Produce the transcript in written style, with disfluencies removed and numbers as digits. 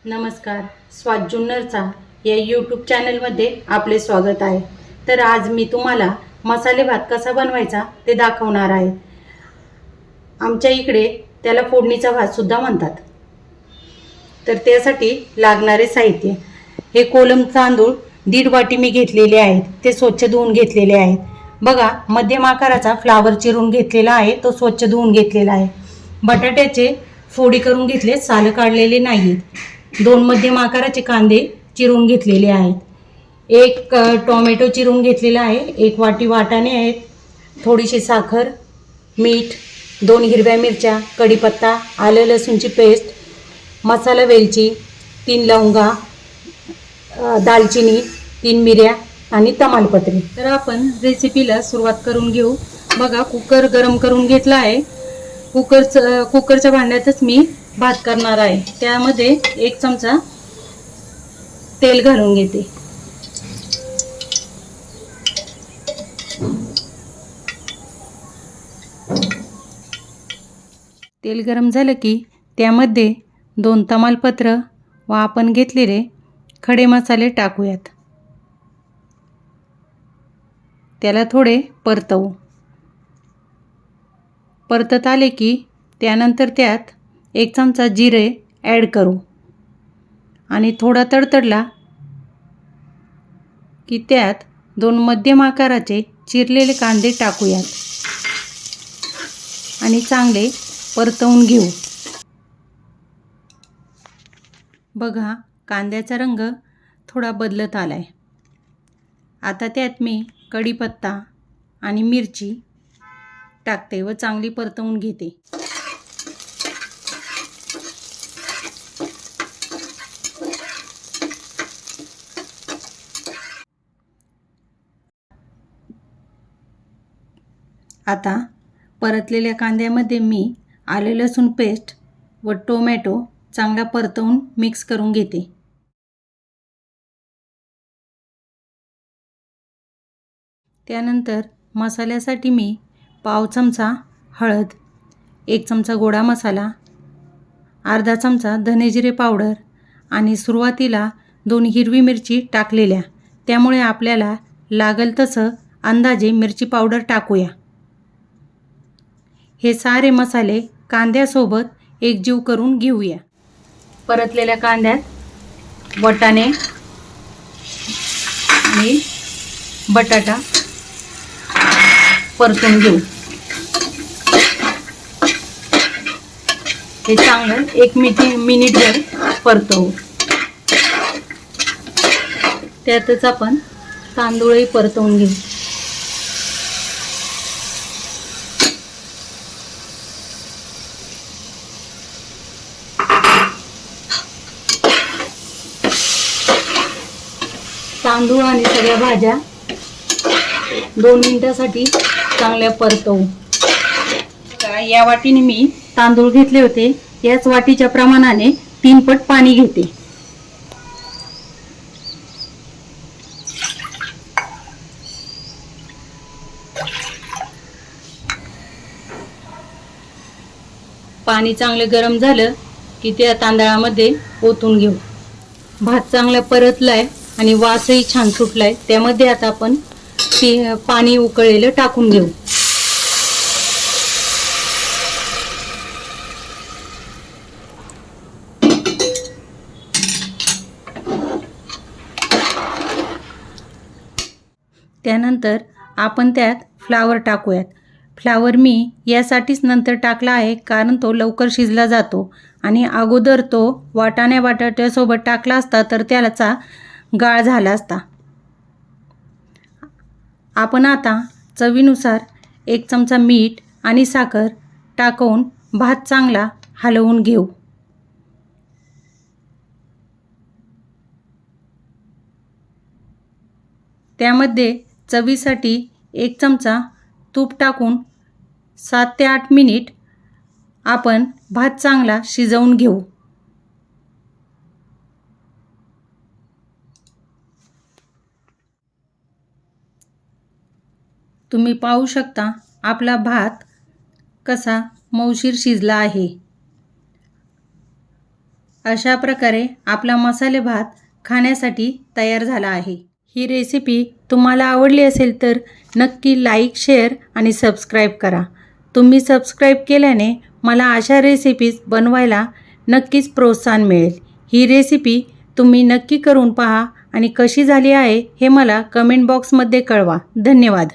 नमस्कार. स्वाद जुन्नरचा या यूट्यूब चॅनलमध्ये आपले स्वागत आहे. तर आज मी तुम्हाला मसाले भात कसा बनवायचा ते दाखवणार आहे. आमच्या इकडे त्याला फोडणीचा भात सुद्धा म्हणतात. तर त्यासाठी लागणारे साहित्य, हे कोलम तांदूळ 1.5 वाटी मी घेतलेले आहेत. ते स्वच्छ धुवून घेतलेले आहेत. बघा, मध्यम आकाराचा फ्लावर चिरून घेतलेला आहे, तो स्वच्छ धुवून घेतलेला आहे. बटाट्याचे फोडी करून घेतले, साल काढलेले नाहीत. 2 मध्यम आकाराचे कांदे चिरून घेतलेले आहेत. 1 टोमॅटो चिरून घेतलेला आहे. 1 वाटी वाटाणे आहेत. थोडीशी साखर, मीठ, 2 हिरव्या मिरच्या, कढीपत्ता, आलं लसूणची पेस्ट, मसाला वेलची, 3 लवंगा, दालचिनी, 3 मिऱ्या आणि तमालपत्री. तर आपण रेसिपीला सुरुवात करून घेऊ. बघा, कुकर गरम करून घेतला आहे. कुकरच्या भांड्यातच मी भात करणार आहे. त्यामध्ये 1 चमचा तेल घालून घेते. तेल गरम झालं की त्यामध्ये 2 तमालपत्र व आपण घेतलेले खडे मसाले टाकूयात. त्याला थोडे परतवू. परतत आले की त्यानंतर त्यात 1 चमचा जिरे ॲड करू आणि थोडा तडतडला की त्यात 2 मध्यम आकाराचे चिरलेले कांदे टाकूयात आणि चांगले परतवून घेऊ. बघा, कांद्याचा रंग थोडा बदलत आलाय. आता त्यात मी कढीपत्ता आणि मिरची टाकते व चांगली परतवून घेते. आता परतलेल्या कांद्यामध्ये मी आले लसूण पेस्ट व टोमॅटो चांगला परतवून मिक्स करून घेते. त्यानंतर मसाल्यासाठी मी पाव चमचा हळद, 1 चमचा गोडा मसाला, अर्धा चमचा धनेजिरे पावडर आणि सुरुवातीला 2 हिरवी मिरची टाकलेल्या, त्यामुळे आपल्याला लागल तसं अंदाजे मिरची पावडर टाकूया. हे सारे मसाले कांद्यासोबत एकजीव करून घेऊया. परतलेल्या कांद्यात वाटाणे आणि बटाटा परतून घेऊ. हे चांगलं 1 मिनिटभर परतवू. त्यातच आपण तांदूळही परतवून घेऊ. तांदूळ आणि सगळ्या भाज्या 2 मिनिटासाठी चांगल्या परतवू. या वाटीने मी तांदूळ घेतले होते, याच वाटीच्या प्रमाणाने 3 पट पाणी घेते. पाणी चांगलं गरम झालं की त्या तांदळामध्ये ओतून घेऊ. भात चांगला परतलाय आणि वासही छान सुटलाय. त्यामध्ये आता आपण पाणी उकळलेलं टाकून घेऊ. त्यानंतर आपण त्यात फ्लावर टाकूयात. फ्लावर मी यासाठीच नंतर टाकला आहे, कारण तो लवकर शिजला जातो आणि अगोदर तो बटाट्यासोबत टाकला असता तर त्याचा गाळ झाला असता. आपण आता चवीनुसार 1 चमचा मीठ आणि साखर टाकून भात चांगला हलवून घेऊ. त्यामध्ये चवीसाठी 1 चमचा तूप टाकून 7 ते 8 मिनिट आपण भात चांगला शिजवून घेऊ. तुम्ही पाहू शकता आपला भात कसा मऊशीर शिजला आहे. अशा प्रकारे आपला मसाले भात खाण्यासाठी तयार झाला आहे. ही रेसिपी तुम्हाला आवडली असेल तर नक्की लाईक, शेअर आणि सबस्क्राईब करा. तुम्ही सबस्क्राईब केल्याने मला अशा रेसिपीज बनवायला नक्कीच प्रोत्साहन मिळेल. ही रेसिपी तुम्ही नक्की करून पहा आणि कशी झाली आहे हे मला कमेंट बॉक्समध्ये कळवा. धन्यवाद.